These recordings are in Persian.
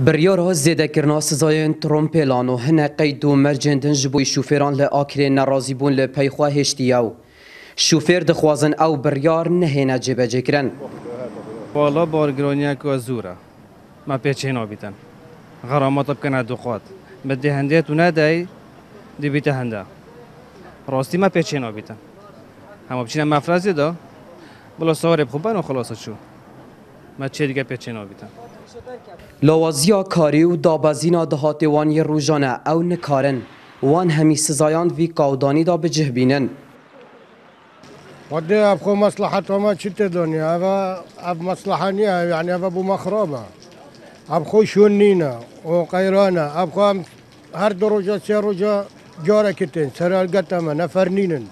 بریارها زیده کرنا سزایان ترومپلان و هنه قید و مرجندن جبوی شوفیران لآکر نرازی بون لپیخواه هشتیاو. شوفیر دخوازن او بریار نهینه جبه جکرن. والا بارگرانیه که زوره. ما پیچه نابیتن. غرامات بکنه دخواد. بده هنده تو ندهی دی بیته هنده. راستی ما پیچه نابیتن. همه بچینه مفرزی دا بلا سواره بخوبن و خلاصت شو. ما چه دیگه پیچه نابیتن. لوازیا کاری و دابزینا دهاتی وانی روزانه او نکارن وان همی سزایان وی قاودانی دا بجه بینن. ودي ابخو مصلحته ما شت الدنيا هذا اب مصلحه يعني هذا ابو مخربه ابخو شونينا وقيرانا ابخو هر درجه سيروجا جاره كتين سر القتم نفرنين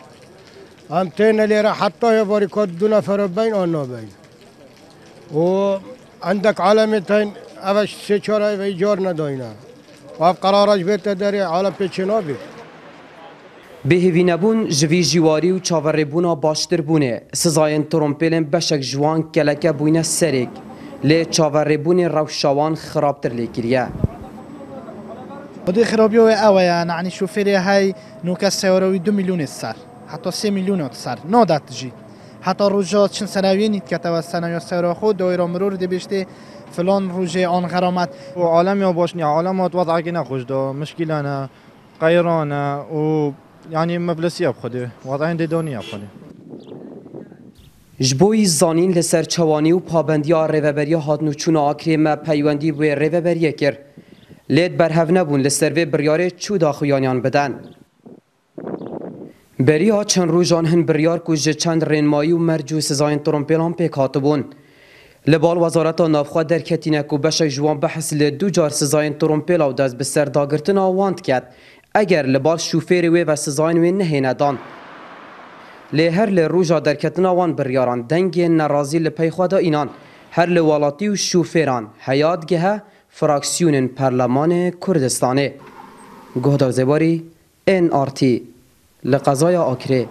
ام تين اللي راح حطها باريكات دون نفر بين انا بين وعندك علامتين ابش سيچاره و ايجار نداينا واب قرارش بيت داري عالم بيچنابي بهوی نبون جوی جواری و چاوره بونا باشتر بونه سزاین ترومپلن بشک جوان کلکه بوینه سریک لی چاوره بون روشوان خرابتر لیکریه ودي خرابيو اوه يعني شوفيري هاي نوكا سيوروي 2 مليون السر حتى 3 مليون السر نادت تجي حتى روجات شن سنوية نتكتب السنة سيرو خود دايرة مرور دي بيشتي فلان روجه آن غرامت وعالم يا باشني عالمات وضعك نخوش دا مشكلة أنا قيرانة و يعني مبلسية بخده وضعين دي دونية بخده جبوی زانین لسر چوانی و پابندیا ریوبری هاتنو چون آکری ما پیوندی بوی ریوبریه کر لید برهو نبون لسر وی بریاره چو داخویانیان بدن بریا چند روزان هن بریار کج چند رنمایی و مرجو سزاین ترومپلان پیک هاتبون لبال وزارت نافخوا در کتینک و بشه جوان بحث لدو جار سزاین ترومپلا و دست به سر داگرتن آواند کرد اگر لبال شوفیر وی و سزاین وی نهینه دان لی هر لروجا در کتن آوان بریاران دنگ نرازی لپی خوادا اینان هر لوالاتی و شوفیران حیات گه فراکسیون پرلمان کردستانه گهدا زباری NRT لقضای آکره